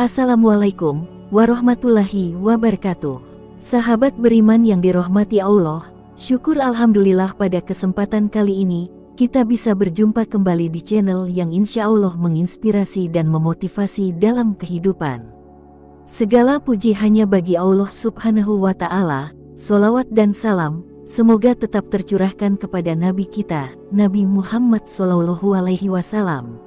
Assalamualaikum warahmatullahi wabarakatuh. Sahabat beriman yang dirahmati Allah, syukur alhamdulillah pada kesempatan kali ini, kita bisa berjumpa kembali di channel yang insya Allah menginspirasi dan memotivasi dalam kehidupan. Segala puji hanya bagi Allah subhanahu wa ta'ala, sholawat dan salam, semoga tetap tercurahkan kepada Nabi kita, Nabi Muhammad SAW.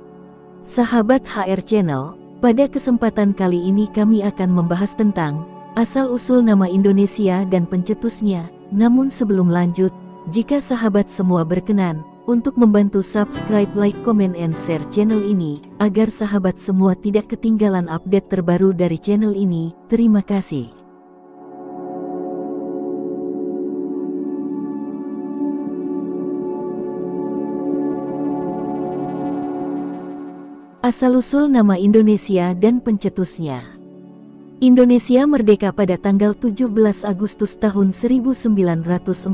Sahabat HR Channel, pada kesempatan kali ini kami akan membahas tentang asal-usul nama Indonesia dan pencetusnya. Namun sebelum lanjut, jika sahabat semua berkenan untuk membantu subscribe, like, comment, and share channel ini, agar sahabat semua tidak ketinggalan update terbaru dari channel ini, terima kasih. Asal-usul nama Indonesia dan pencetusnya. Indonesia merdeka pada tanggal 17 Agustus tahun 1945.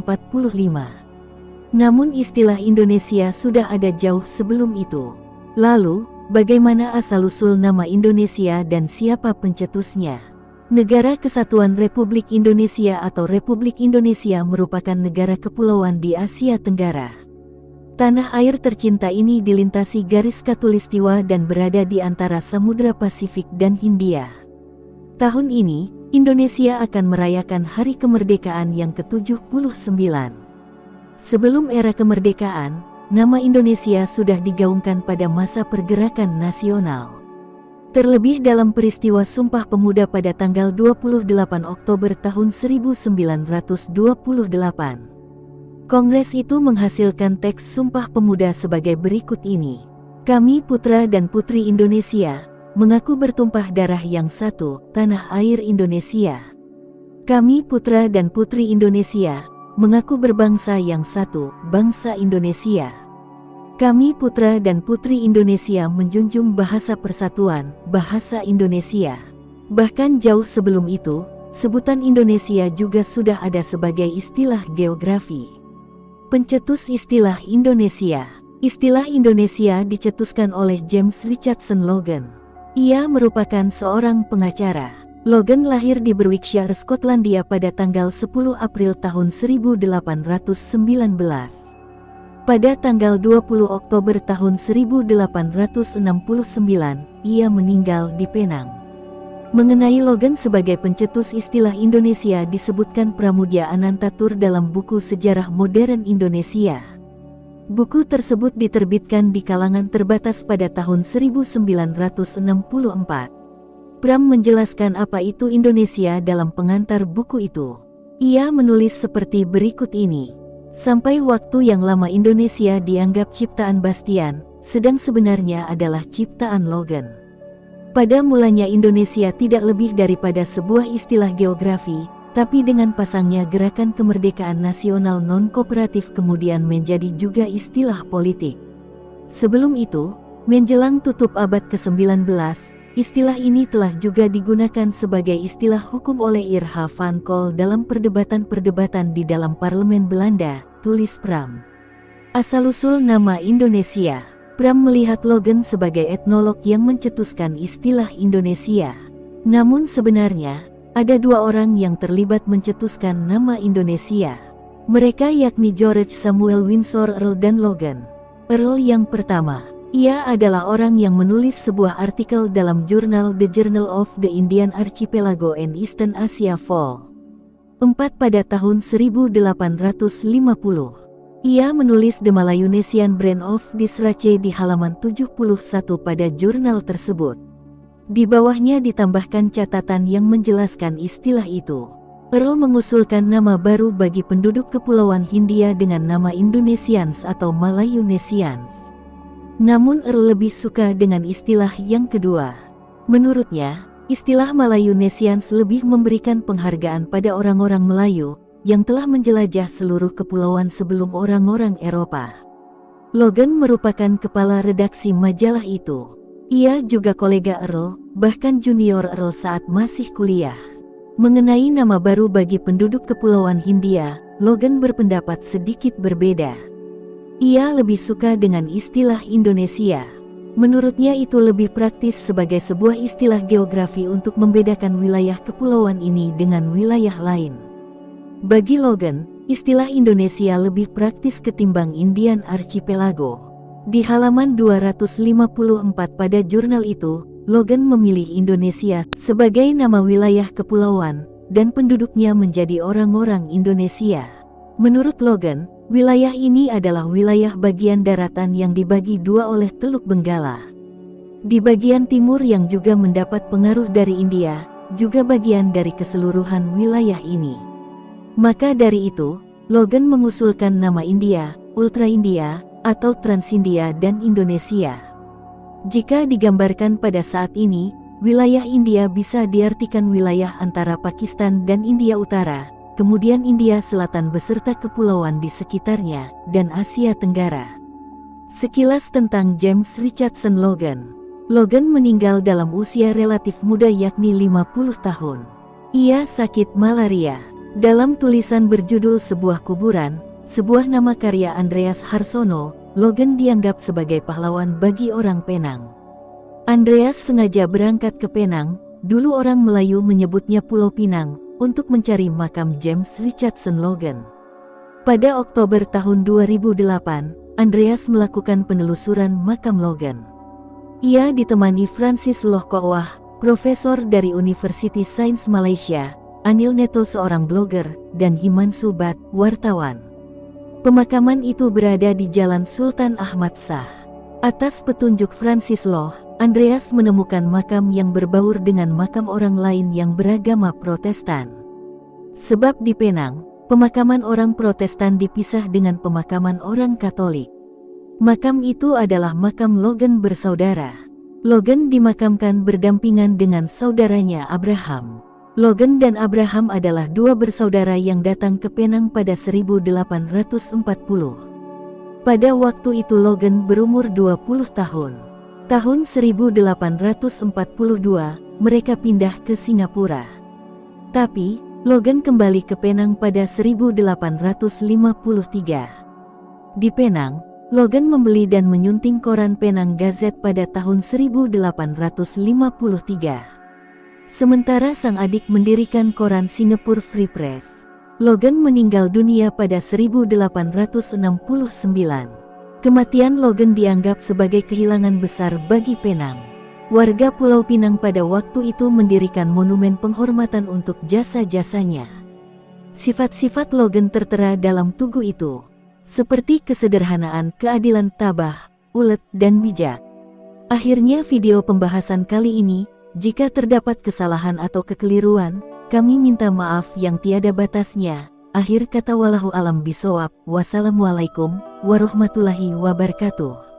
Namun istilah Indonesia sudah ada jauh sebelum itu. Lalu, bagaimana asal-usul nama Indonesia dan siapa pencetusnya? Negara Kesatuan Republik Indonesia atau Republik Indonesia merupakan negara kepulauan di Asia Tenggara. Tanah air tercinta ini dilintasi garis khatulistiwa dan berada di antara Samudra Pasifik dan Hindia. Tahun ini, Indonesia akan merayakan Hari Kemerdekaan yang ke-79. Sebelum era kemerdekaan, nama Indonesia sudah digaungkan pada masa pergerakan nasional. Terlebih dalam peristiwa Sumpah Pemuda pada tanggal 28 Oktober tahun 1928. Kongres itu menghasilkan teks Sumpah Pemuda sebagai berikut ini. Kami putra dan putri Indonesia, mengaku bertumpah darah yang satu, tanah air Indonesia. Kami putra dan putri Indonesia, mengaku berbangsa yang satu, bangsa Indonesia. Kami putra dan putri Indonesia menjunjung bahasa persatuan, bahasa Indonesia. Bahkan jauh sebelum itu, sebutan Indonesia juga sudah ada sebagai istilah geografi. Pencetus istilah Indonesia. Istilah Indonesia dicetuskan oleh James Richardson Logan. Ia merupakan seorang pengacara. Logan lahir di Berwickshire, Skotlandia pada tanggal 10 April tahun 1819. Pada tanggal 20 Oktober tahun 1869, ia meninggal di Penang. Mengenai Logan sebagai pencetus istilah Indonesia disebutkan Pramudia Anantatur dalam buku Sejarah Modern Indonesia. Buku tersebut diterbitkan di kalangan terbatas pada tahun 1964. Pram menjelaskan apa itu Indonesia dalam pengantar buku itu. Ia menulis seperti berikut ini. Sampai waktu yang lama Indonesia dianggap ciptaan Bastian, sedang sebenarnya adalah ciptaan Logan. Pada mulanya Indonesia tidak lebih daripada sebuah istilah geografi, tapi dengan pasangnya gerakan kemerdekaan nasional non-kooperatif kemudian menjadi juga istilah politik. Sebelum itu, menjelang tutup abad ke-19, istilah ini telah juga digunakan sebagai istilah hukum oleh Ir.H. van Kol dalam perdebatan-perdebatan di dalam parlemen Belanda, tulis Pram. Asal-usul nama Indonesia. Pram melihat Logan sebagai etnolog yang mencetuskan istilah Indonesia. Namun sebenarnya, ada dua orang yang terlibat mencetuskan nama Indonesia. Mereka yakni George Samuel Windsor Earl dan Logan. Earl yang pertama, ia adalah orang yang menulis sebuah artikel dalam jurnal The Journal of the Indian Archipelago and Eastern Asia Vol. 4 pada tahun 1850. Ia menulis The Malayunesian Brand of Disrace di halaman 71 pada jurnal tersebut. Di bawahnya ditambahkan catatan yang menjelaskan istilah itu. Earl mengusulkan nama baru bagi penduduk Kepulauan Hindia dengan nama Indonesians atau Malayunesians. Namun Earl lebih suka dengan istilah yang kedua. Menurutnya, istilah Malayunesians lebih memberikan penghargaan pada orang-orang Melayu yang telah menjelajah seluruh kepulauan sebelum orang-orang Eropa. Logan merupakan kepala redaksi majalah itu. Ia juga kolega Earl, bahkan junior Earl saat masih kuliah. Mengenai nama baru bagi penduduk Kepulauan Hindia, Logan berpendapat sedikit berbeda. Ia lebih suka dengan istilah Indonesia. Menurutnya itu lebih praktis sebagai sebuah istilah geografi untuk membedakan wilayah kepulauan ini dengan wilayah lain. Bagi Logan, istilah Indonesia lebih praktis ketimbang Indian Archipelago. Di halaman 254 pada jurnal itu, Logan memilih Indonesia sebagai nama wilayah kepulauan, dan penduduknya menjadi orang-orang Indonesia. Menurut Logan, wilayah ini adalah wilayah bagian daratan yang dibagi dua oleh Teluk Benggala. Di bagian timur yang juga mendapat pengaruh dari India, juga bagian dari keseluruhan wilayah ini. Maka dari itu, Logan mengusulkan nama India, Ultra India, atau Transindia dan Indonesia. Jika digambarkan pada saat ini, wilayah India bisa diartikan wilayah antara Pakistan dan India Utara, kemudian India Selatan beserta kepulauan di sekitarnya, dan Asia Tenggara. Sekilas tentang James Richardson Logan. Logan meninggal dalam usia relatif muda yakni 50 tahun. Ia sakit malaria. Dalam tulisan berjudul Sebuah Kuburan, sebuah nama karya Andreas Harsono, Logan dianggap sebagai pahlawan bagi orang Penang. Andreas sengaja berangkat ke Penang, dulu orang Melayu menyebutnya Pulau Pinang, untuk mencari makam James Richardson Logan. Pada Oktober tahun 2008, Andreas melakukan penelusuran makam Logan. Ia ditemani Francis Loh Kokwah, profesor dari University Science Malaysia, Anil Neto seorang blogger, dan Himanshu Bhatt, wartawan. Pemakaman itu berada di Jalan Sultan Ahmad Shah. Atas petunjuk Francis Loh, Andreas menemukan makam yang berbaur dengan makam orang lain yang beragama Protestan. Sebab di Penang, pemakaman orang Protestan dipisah dengan pemakaman orang Katolik. Makam itu adalah makam Logan bersaudara. Logan dimakamkan berdampingan dengan saudaranya Abraham. Logan dan Abraham adalah dua bersaudara yang datang ke Penang pada 1840. Pada waktu itu Logan berumur 20 tahun. Tahun 1842, mereka pindah ke Singapura. Tapi, Logan kembali ke Penang pada 1853. Di Penang, Logan membeli dan menyunting koran Penang Gazette pada tahun 1853. Sementara sang adik mendirikan koran Singapore Free Press. Logan meninggal dunia pada 1869. Kematian Logan dianggap sebagai kehilangan besar bagi Penang. Warga Pulau Pinang pada waktu itu mendirikan monumen penghormatan untuk jasa-jasanya. Sifat-sifat Logan tertera dalam tugu itu, seperti kesederhanaan, keadilan, tabah, ulet, dan bijak. Akhirnya video pembahasan kali ini, jika terdapat kesalahan atau kekeliruan, kami minta maaf yang tiada batasnya. Akhir kata wallahu alam bisawab. Wassalamualaikum warahmatullahi wabarakatuh.